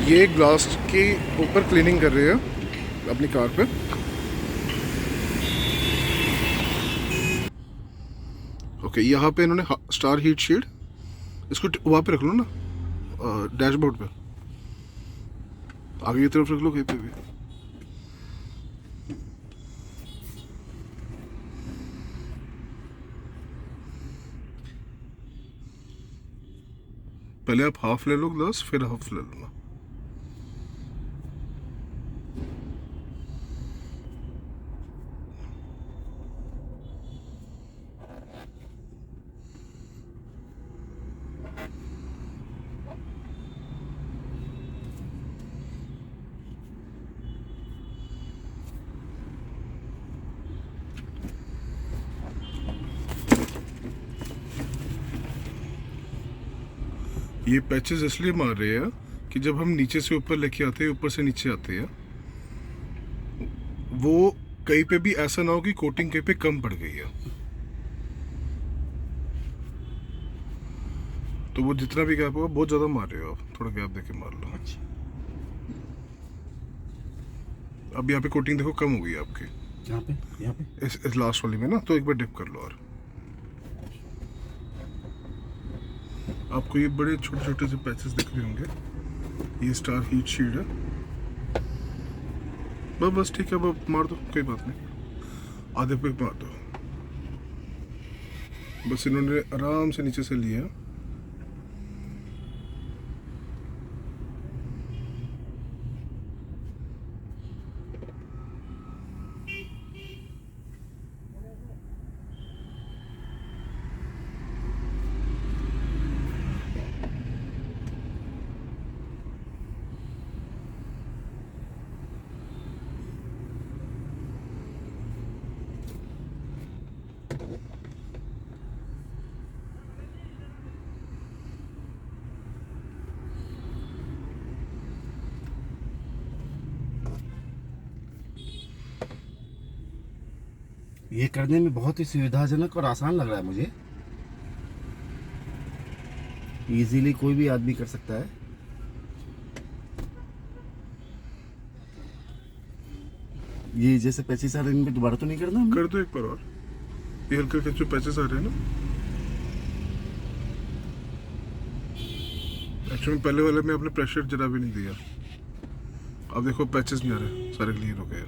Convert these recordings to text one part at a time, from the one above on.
ये ग्लास के ऊपर क्लीनिंग कर रहे हैं अपनी कार पे। ओके, यहाँ पे इन्होंने स्टार हीट शील्ड, इसको वहाँ पे रख लो ना, डैशबोर्ड पे आगे की तरफ रख लो कहीं पे भी। पहले आप हाफ ले लो ग्लास, फिर हाफ ले लो ना। ये पैचेस इसलिए मार रहे हैं कि जब हम नीचे से ऊपर लेके आते हैं, ऊपर से नीचे आते हैं, वो कहीं पे भी ऐसा ना हो कि कोटिंग कहीं पे कम पड़ गई है। तो वो जितना भी गैप होगा, बहुत ज़्यादा मार रहे हो आप, थोड़ा गैप देके मार लो। अच्छा, अब यहाँ पे कोटिंग देखो कम हो गई है आपकी, यहाँ पे इस लास्ट वाली में ना। तो एक बार डिप कर लो। और आपको ये बड़े छोटे छोटे से पैचेस दिख रहे होंगे, ये स्टार हीट शील्ड है। बस ठीक है, अब मार दो, कोई बात नहीं, आधे पे मार दो। बस इन्होंने आराम से नीचे से लिया। ये करने में बहुत ही सुविधाजनक और आसान लग रहा है मुझे। इजीली कोई भी आदमी कर सकता है। ये जैसे पैचेस आ रहे हैं, इनमें दोबारा तो नहीं करना हमने? कर दो एक बार और। ये हल्के हल्के जो पैचेस आ रहे हैं ना, एक्चुअली पहले वाले में आपने प्रेशर जरा भी नहीं दिया। अब देखो पैचेस नहीं आ रहे, सारे क्लियर हो गए।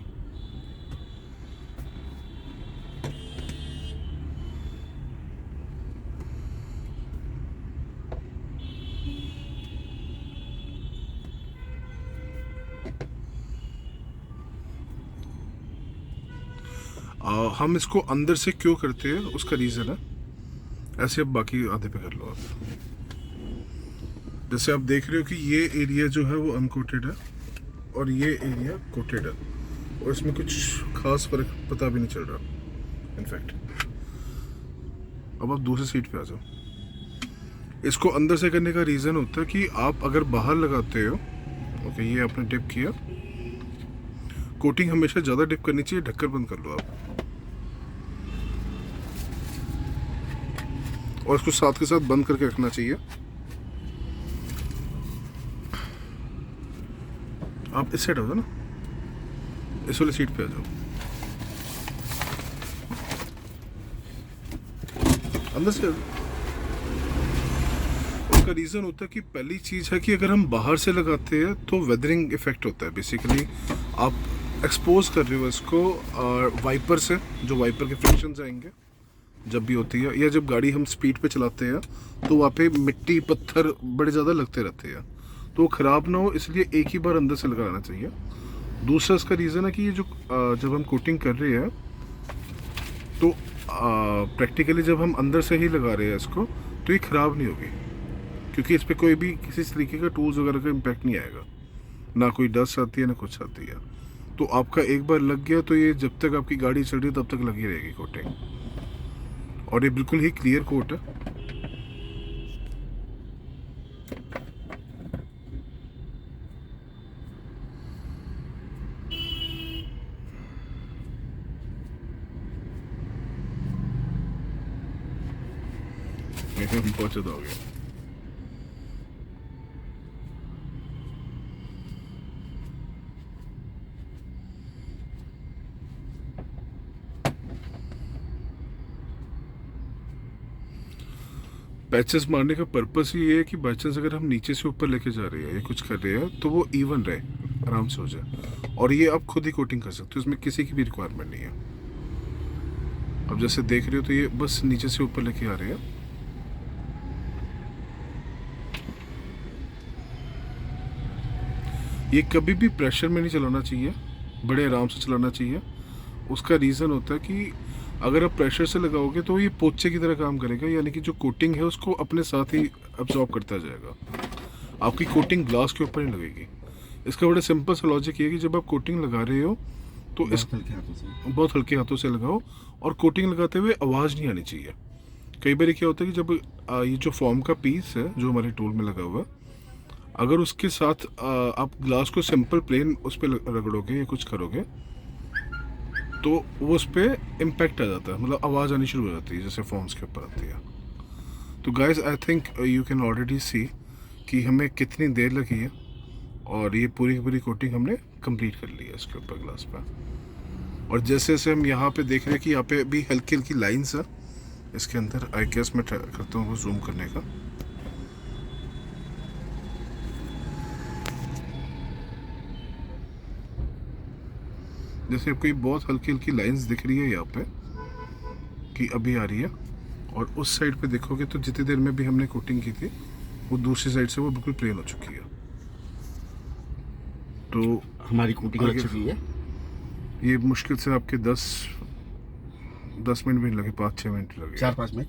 हम इसको अंदर से क्यों करते हैं, उसका रीज़न है। ऐसे अब बाकी आधे पे कर लो आप। जैसे आप देख रहे हो कि ये एरिया जो है वो अनकोटेड है और ये एरिया कोटेड है, और इसमें कुछ खास फर्क पता भी नहीं चल रहा इनफैक्ट। अब आप दूसरी सीट पे आ जाओ। इसको अंदर से करने का रीज़न होता है कि आप अगर बाहर लगाते हो, ओके, ये आपने डिप किया, कोटिंग हमेशा ज़्यादा डिप करनी चाहिए। ढक्कन बंद कर लो आप, और इसको साथ के साथ बंद करके रखना चाहिए। आप इस साइड हो जाओ ना, इस वाली सीट पे आ जाओ, अंदर से आ जाओ। उसका रीज़न होता है कि पहली चीज़ है कि अगर हम बाहर से लगाते हैं तो वेदरिंग इफेक्ट होता है। बेसिकली आप एक्सपोज कर रहे हो इसको वाइपर से, जो वाइपर के फ्रिक्शन आएंगे जब भी होती है, या जब गाड़ी हम स्पीड पे चलाते हैं तो वहाँ पे मिट्टी पत्थर बड़े ज़्यादा लगते रहते हैं, तो वो ख़राब ना हो, इसलिए एक ही बार अंदर से लगाना चाहिए। दूसरा इसका रीज़न है कि ये जो जब हम कोटिंग कर रहे हैं तो प्रैक्टिकली जब हम अंदर से ही लगा रहे हैं इसको, तो ये ख़राब नहीं होगी, क्योंकि इस पर कोई भी किसी तरीके का टूल्स वगैरह का इम्पैक्ट नहीं आएगा, ना कोई डस्ट आती है ना कुछ आती है। तो आपका एक बार लग गया तो ये जब तक आपकी गाड़ी चल रही है तब तक लगी रहेगी कोटिंग, और ये बिल्कुल ही क्लियर कोट है। पहुंचे तो हो गया। पैचेस मारने का पर्पस ही ये है कि बाई चांस अगर हम नीचे से ऊपर लेके जा रहे हैं या कुछ कर रहे हैं तो वो इवन रहे, आराम से हो जाए। और ये आप खुद ही कोटिंग कर सकते हो, इसमें किसी की भी रिक्वायरमेंट नहीं है। अब जैसे देख रहे हो तो ये बस नीचे से ऊपर लेके आ रहे हैं। ये कभी भी प्रेशर में नहीं चलाना चाहिए, बड़े आराम से चलाना चाहिए। उसका रीज़न होता है कि अगर आप प्रेशर से लगाओगे तो ये पोचे की तरह काम करेगा, यानी कि जो कोटिंग है उसको अपने साथ ही अब्जॉर्ब करता जाएगा। आपकी कोटिंग ग्लास के ऊपर नहीं लगेगी। इसका बड़ा सिंपल सा लॉजिक ये है कि जब आप कोटिंग लगा रहे हो तो इस बहुत हल्के हाथों से लगाओ, और कोटिंग लगाते हुए आवाज़ नहीं आनी चाहिए। कई बार क्या होता है कि जब ये जो फॉर्म का पीस है जो हमारे टूल में लगा हुआ है, अगर उसके साथ आप ग्लास को सिंपल प्लेन उस पर रगड़ोगे या कुछ करोगे तो वो उस पर इम्पैक्ट आ जाता है, मतलब आवाज़ आनी शुरू हो जाती है जैसे फॉर्म्स के ऊपर आती है। तो guys I think you can already see कि हमें कितनी देर लगी है, और ये पूरी की पूरी कोटिंग हमने कंप्लीट कर ली है इसके ऊपर ग्लास पर। और जैसे जैसे हम यहाँ पे देख रहे हैं कि यहाँ पे भी हल्की हल्की लाइन्स है इसके अंदर। आई गेस मैं ट्राई करता हूँ वो जूम करने का। जैसे आपको ये बहुत हल्की हल्की लाइंस दिख रही है यहाँ पे कि अभी आ रही है, और उस साइड पे देखोगे तो जितनी देर में भी हमने कोटिंग की थी वो दूसरी साइड से वो बिल्कुल प्लेन हो चुकी है। तो हमारी कोटिंग लग चुकी है। ये मुश्किल से आपके 10 मिनट भी नहीं लगे, 5-6 मिनट लगे, 4-5 मिनट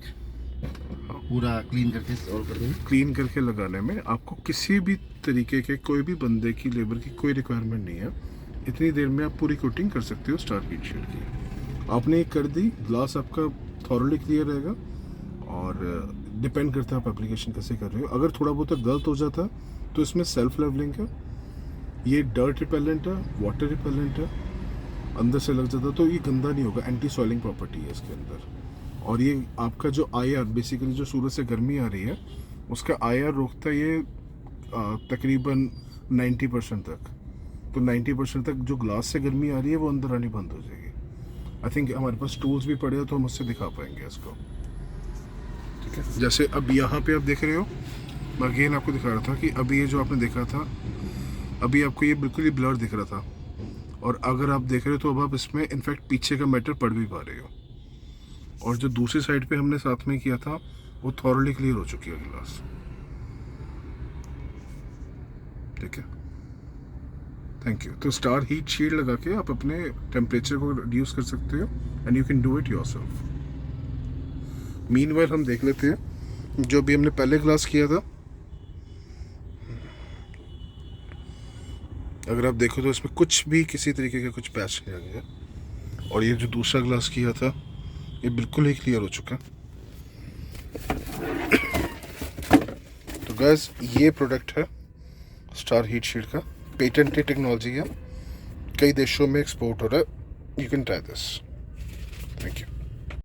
पूरा क्लीन करके और करके क्लीन करके लगाने में। आपको किसी भी तरीके के कोई भी बंदे की लेबर की कोई रिक्वायरमेंट नहीं है। इतनी देर में आप पूरी कोटिंग कर सकते हो स्टार हीट शील्ड की। आपने कर दी, ग्लास आपका थॉरली क्लियर रहेगा, और डिपेंड करता है आप एप्लीकेशन कैसे कर रहे हो। अगर थोड़ा बहुत गलत हो जाता तो इसमें सेल्फ लेवलिंग है, ये डर्ट रिपेलेंट है, वाटर रिपेलेंट है, अंदर से लग जाता तो ये गंदा नहीं होगा। एंटी सॉइलिंग प्रॉपर्टी है इसके अंदर। और ये आपका जो IR बेसिकली जो सूरज से गर्मी आ रही है उसका IR रोकता है ये तकरीबन 90% तक। तो 90% तक जो ग्लास से गर्मी आ रही है वो अंदर आनी बंद हो जाएगी। आई थिंक हमारे पास टूल्स भी पड़े हो तो हम उससे दिखा पाएंगे इसको। ठीक है, जैसे अब यहाँ पे आप देख रहे हो, मैं अगेन आपको दिखा रहा था कि अभी ये जो आपने देखा था, अभी आपको ये बिल्कुल ही ब्लर दिख रहा था, और अगर आप देख रहे हो तो अब आप इसमें इनफैक्ट पीछे का मैटर पढ़ भी पा रहे हो। और जो दूसरी साइड पे हमने साथ में किया था वो थॉरली क्लियर हो चुकी है ग्लास। ठीक है, थैंक यू। तो स्टार हीट शील्ड लगा के आप अपने टेम्परेचर को रिड्यूस कर सकते हो, and you can do it yourself. Meanwhile हम देख लेते हैं जो भी हमने पहले ग्लास किया था। अगर आप देखो तो इसमें कुछ भी किसी तरीके का कुछ पैच नहीं आ गया, और ये जो दूसरा ग्लास किया था ये बिल्कुल ही क्लियर हो चुका है। तो गाइस ये प्रोडक्ट है स्टार हीट शील्ड का, पेटेंटेड टेक्नोलॉजी है, कई देशों में एक्सपोर्ट हो रहा है। You can try this. Thank you.